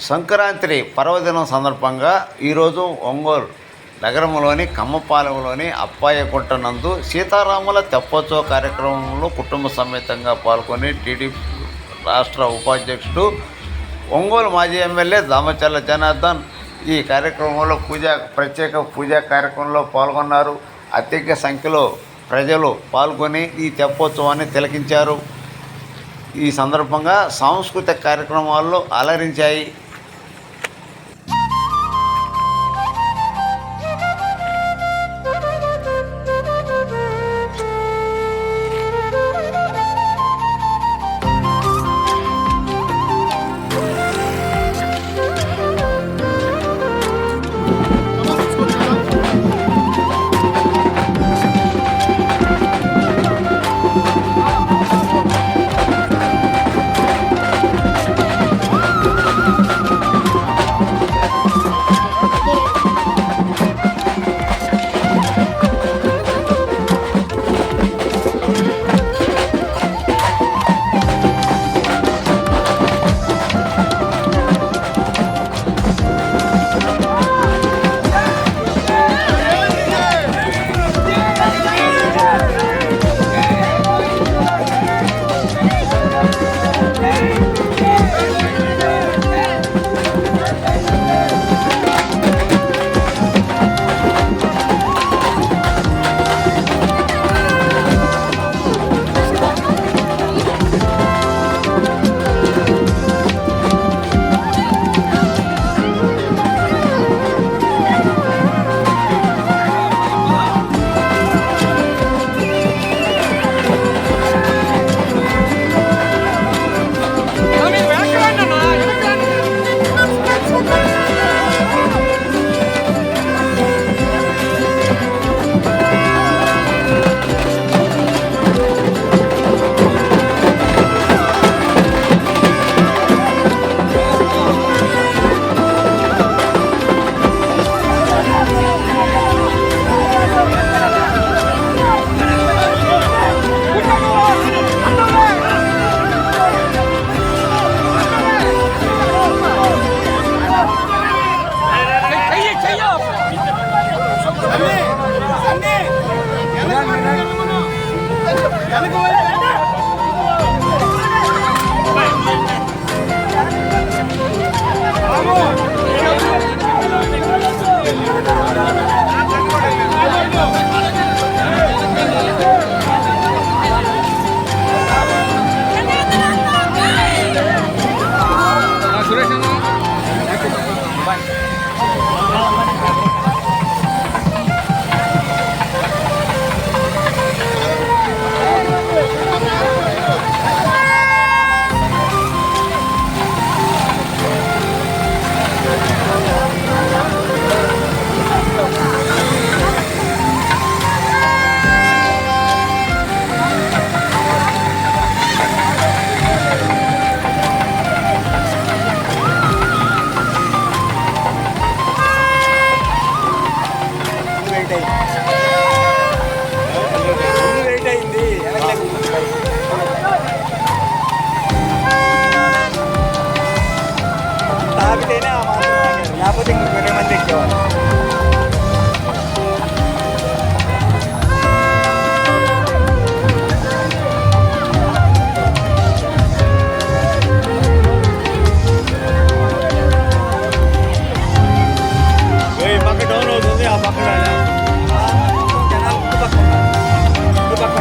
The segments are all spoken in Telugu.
సంక్రాంతి పర్వదినం సందర్భంగా ఈరోజు ఒంగోలు నగరంలోని కమ్మపాలెంలోని అప్పాయకుంట నందు సీతారాముల తెప్పోత్సవ కార్యక్రమంలో కుటుంబ సమేతంగా పాల్గొని టీడీపీ రాష్ట్ర ఉపాధ్యక్షుడు ఒంగోలు మాజీ ఎమ్మెల్యే దామచర్ల జనార్దన్ ఈ కార్యక్రమంలో ప్రత్యేక పూజా కార్యక్రమంలో పాల్గొన్నారు. అత్యధిక సంఖ్యలో ప్రజలు పాల్గొని ఈ తెప్పోత్సవాన్ని తిలకించారు. ఈ సందర్భంగా సాంస్కృతిక కార్యక్రమాల్లో అలరించాయి. లేకపోతే ఇంక వేరే మంది ఎక్కేవాళ్ళు. ఈ పక్క డౌన్ అవుతుంది, ఆ పక్క జనాలు ఇంటి పక్క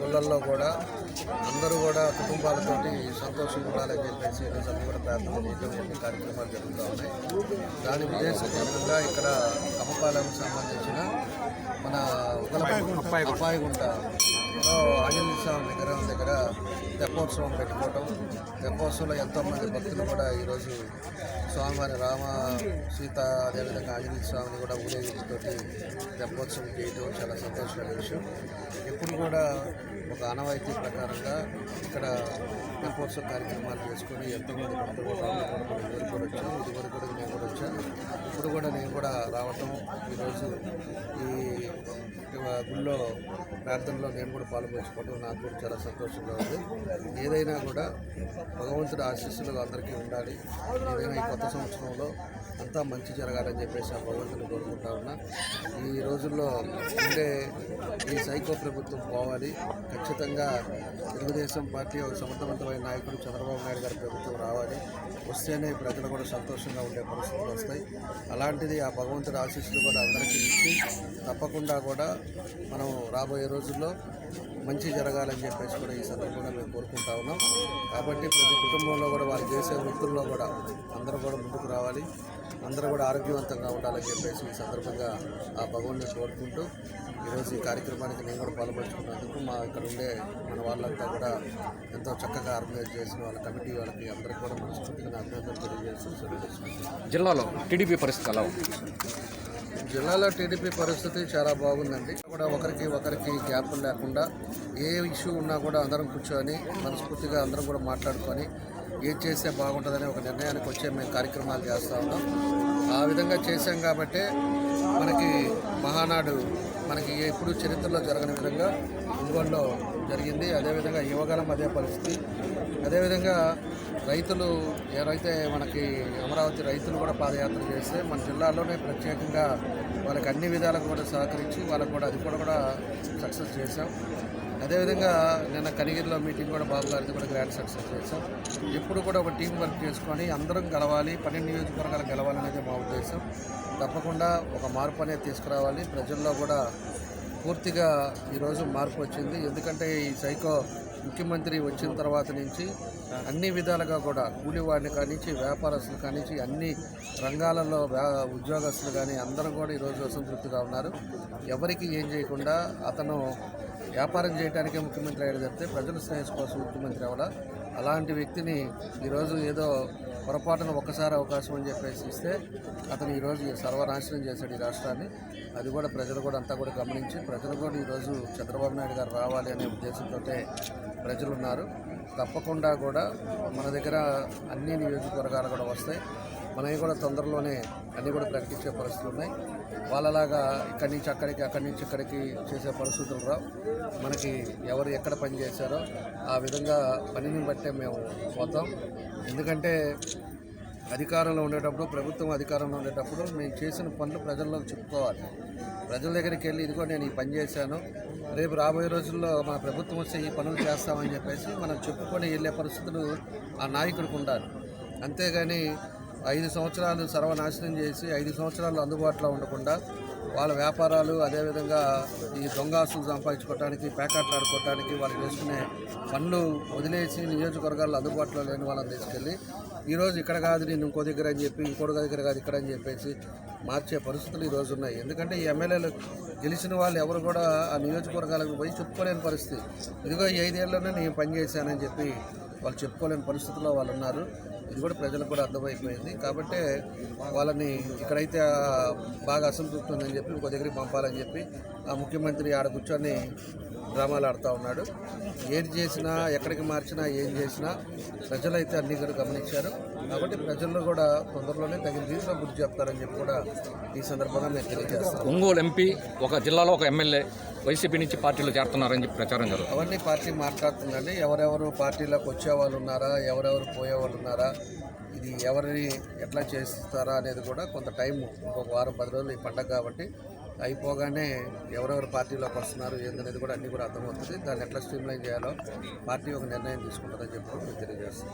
గుళ్ళల్లో కూడా అందరూ కూడా కుటుంబాలతోటి సంతోషంగా ఉండాలని చెప్పేసి ఈరోజు అన్ని కూడా ప్రార్థన చేయడం ఎన్ని కార్యక్రమాలు జరుగుతూ ఉన్నాయి. దాని ఉద్దేశపూర్వకంగా ఇక్కడ కమ్మపాలెంకు సంబంధించిన మన అప్పాయిగుంటలో ఆంజనేయ స్వామి విగ్రహం దగ్గర తెప్పోత్సవం పెట్టుకోవటం, తెప్పోత్సవంలో ఎంతోమంది భక్తులు కూడా ఈరోజు స్వామివారి రామ సీత అదేవిధంగా ఆంజనేయ స్వామిని కూడా ఊరేగింపుతోటి తెప్పోత్సవం చేయడం చాలా సంతోషమైన విషయం. ఎప్పుడు కూడా ఒక ఆనవాయితీ ప్రకారంగా ఇక్కడ తెప్పోత్సవ కార్యక్రమాలు చేసుకొని ఎంతోమంది భక్తులు ఇదివరకు కూడా వచ్చాం, ఇదివరకు కూడా నేను కూడా వచ్చాను. ఇప్పుడు కూడా నేను కూడా రావటం, ఈరోజు ఈ గుళ్ళో ప్రార్థనలో నేను కూడా పాల్పంచుకోవడం నాకు కూడా చాలా సంతోషంగా ఉంది. ఏదైనా కూడా భగవంతుడి ఆశీస్సులు అందరికీ ఉండాలి. ఏదైనా ఈ కొత్త సంవత్సరంలో అంతా మంచి జరగాలని చెప్పేసి ఆ భగవంతుని కోరుకుంటా ఉన్నా. ఈ రోజుల్లో ఉండే ఈ సైకో ప్రభుత్వం పోవాలి. ఖచ్చితంగా తెలుగుదేశం పార్టీ ఒక సమర్థవంతమైన నాయకుడు చంద్రబాబు నాయుడు గారి ప్రభుత్వం రావాలి. వస్తేనే ప్రజలు కూడా సంతోషంగా ఉండే పరిస్థితులు వస్తాయి. అలాంటిది ఆ భగవంతుడి ఆశీస్సులు కూడా అందరికీ ఇచ్చి తప్పకుండా కూడా మనం రాబోయే రోజుల్లో మంచి జరగాలని చెప్పేసి కూడా ఈ సందర్భంగా మేము కోరుకుంటా ఉన్నాం. కాబట్టి ప్రతి కుటుంబంలో కూడా వారు చేసే వృత్తుల్లో కూడా అందరూ కూడా ముందుకు రావాలి, అందరూ కూడా ఆరోగ్యవంతంగా ఉండాలని చెప్పేసి ఈ సందర్భంగా ఆ భగవాన్ని కోరుకుంటూ ఈరోజు ఈ కార్యక్రమానికి నేను కూడా పాల్పంచుకున్నందుకు మా ఇక్కడ ఉండే మన వాళ్ళంతా కూడా ఎంతో చక్కగా ఆర్గనైజ్ చేసిన వాళ్ళ కమిటీ వాళ్ళకి అందరికీ కూడా మనస్ఫూర్తిగా అభినందనలు తెలియజేస్తూ సెలవు. జిల్లాలో టీడీపీ పరిస్థితి ఎలా ఉంది? జిల్లాలో టీడీపీ పరిస్థితి చాలా బాగుందండి. కూడా ఒకరికి గ్యాప్ లేకుండా ఏ ఇష్యూ ఉన్నా కూడా అందరం కూర్చొని మనస్ఫూర్తిగా అందరం కూడా మాట్లాడుకొని ఏం చేస్తే బాగుంటుందని ఒక నిర్ణయానికి వచ్చే మేము కార్యక్రమాలు చేస్తూ ఉన్నాం. ఆ విధంగా చేశాం కాబట్టి మనకి మహానాడు మనకి ఎప్పుడు చరిత్రలో జరగని విధంగా ఒంగోలులో జరిగింది. అదేవిధంగా యువగలం అదే పరిస్థితి. అదేవిధంగా రైతులు ఎవరైతే మనకి అమరావతి రైతులు కూడా పాదయాత్ర చేస్తే మన జిల్లాలోనే ప్రత్యేకంగా వాళ్ళకి అన్ని విధాలకు కూడా సహకరించి వాళ్ళకు కూడా అది కూడా సక్సెస్ చేశాం. అదేవిధంగా నిన్న కనిగిరిలో మీటింగ్ కూడా బాబు గారిది కూడా గ్రాండ్ సక్సెస్ చేశాం. ఎప్పుడు కూడా ఒక టీం వర్క్ చేసుకొని అందరం గెలవాలి, 12 నియోజకవర్గాలు గెలవాలనేది మా ఉద్దేశం. తప్పకుండా ఒక మార్పు అనేది తీసుకురావాలి. ప్రజల్లో కూడా పూర్తిగా ఈరోజు మార్పు వచ్చింది. ఎందుకంటే ఈ సైకో ముఖ్యమంత్రి వచ్చిన తర్వాత నుంచి అన్ని విధాలుగా కూడా కూలివాడిని కానించి వ్యాపారస్తులు కానించి అన్ని రంగాలలో ఉద్యోగస్తులు కానీ అందరూ కూడా ఈరోజు అసంతృప్తిగా ఉన్నారు. ఎవరికి ఏం చేయకుండా అతను వ్యాపారం చేయడానికే ముఖ్యమంత్రి అయ్యాడు చెప్తే ప్రజల శ్రేయస్సు కోసం ముఖ్యమంత్రి అవ్వాలా. అలాంటి వ్యక్తిని ఈరోజు ఏదో పొరపాటున ఒక్కసారి అవకాశం అని చెప్పేసి ఇస్తే అతను ఈరోజు సర్వనాశనం చేశాడు ఈ రాష్ట్రాన్ని. అది కూడా ప్రజలు కూడా అంతా కూడా గమనించి ప్రజలు కూడా ఈరోజు చంద్రబాబు నాయుడు గారు రావాలి అనే ఉద్దేశంతో ప్రజలు ఉన్నారు. తప్పకుండా కూడా మన దగ్గర అన్ని నియోజకవర్గాలు కూడా వస్తాయి. మనవి కూడా తొందరలోనే అన్నీ కూడా ప్రకటించే పరిస్థితులు ఉన్నాయి. వాళ్ళలాగా ఇక్కడి నుంచి అక్కడికి, అక్కడి నుంచి ఇక్కడికి చేసే పరిస్థితులు రావు. మనకి ఎవరు ఎక్కడ పని చేశారో ఆ విధంగా పనిని బట్టే మేము పోతాం. ఎందుకంటే అధికారంలో ఉండేటప్పుడు, ప్రభుత్వం అధికారంలో ఉండేటప్పుడు మేము చేసిన పనులు ప్రజల్లోకి చెప్పుకోవాలి. ప్రజల దగ్గరికి వెళ్ళి ఇదిగో నేను ఈ పని చేశాను, రేపు రాబోయే రోజుల్లో మన ప్రభుత్వం వస్తే ఈ పనులు చేస్తామని చెప్పేసి మనం చెప్పుకొని వెళ్ళే పరిస్థితులు ఆ నాయకుడికి ఉండాలి. అంతేగాని 5 సంవత్సరాలు సర్వనాశనం చేసి 5 సంవత్సరాలు అందుబాటులో ఉండకుండా వాళ్ళ వ్యాపారాలు అదేవిధంగా ఈ దొంగాసులు సంపాదించుకోవడానికి, ప్యాకెట్లు ఆడుకోవడానికి వాళ్ళు చేసుకునే పనులు వదిలేసి నియోజకవర్గాల్లో అందుబాటులో లేని వాళ్ళని తీసుకెళ్ళి ఈరోజు ఇక్కడ కాదు నేను ఇంకో దగ్గర అని చెప్పి, ఇంకోటి దగ్గర కాదు ఇక్కడ అని చెప్పేసి మార్చే పరిస్థితులు ఈరోజు ఉన్నాయి. ఎందుకంటే ఈ ఎమ్మెల్యేలు గెలిచిన వాళ్ళు ఎవరు కూడా ఆ నియోజకవర్గాలకు పోయి చెప్పుకోలేని పరిస్థితి. ఇదిగో ఈ 5 ఏళ్లలోనే నేను పని చేశానని చెప్పి వాళ్ళు చెప్పుకోలేని పరిస్థితుల్లో వాళ్ళు ఉన్నారు. ఇది కూడా ప్రజలకు కూడా అర్థమైపోయింది. కాబట్టి వాళ్ళని ఇక్కడైతే బాగా అసంతృప్తి ఉందని చెప్పి ఇంకో దగ్గరికి పంపాలని చెప్పి ఆ ముఖ్యమంత్రి ఆడ కూర్చొని డ్రామాలు ఆడుతూ ఉన్నాడు. ఏది చేసినా, ఎక్కడికి మార్చినా, ఏం చేసినా ప్రజలైతే అన్ని కూడా గమనించారు. కాబట్టి ప్రజల్లో కూడా తొందరలోనే తగిన రీతిలో గుర్తు చెప్తారని చెప్పి కూడా ఈ సందర్భంగా నేను తెలియజేస్తాను. ఒంగోలు ఎంపీ, ఒక జిల్లాలో ఒక ఎమ్మెల్యే వైసీపీ నుంచి పార్టీలో చేరుతున్నారని చెప్పి ప్రచారం జరుగుతుంది. అవన్నీ పార్టీ మాట్లాడుతుందండి. ఎవరెవరు పార్టీలోకి వచ్చేవాళ్ళు ఉన్నారా, ఎవరెవరు పోయేవాళ్ళు ఉన్నారా, ఇది ఎవరిని ఎట్లా చేస్తారా అనేది కూడా కొంత టైం, ఇంకొక వారం 10 రోజులు ఈ పండగ కాబట్టి అయిపోగానే ఎవరెవరు పార్టీలోకి వస్తున్నారు ఏందనేది కూడా అన్నీ కూడా అర్థమవుతుంది. దాన్ని ఎట్లా స్ట్రీమ్లైన్ చేయాలో పార్టీ ఒక నిర్ణయం తీసుకుంటుందని చెప్పి తెలియజేస్తుంది.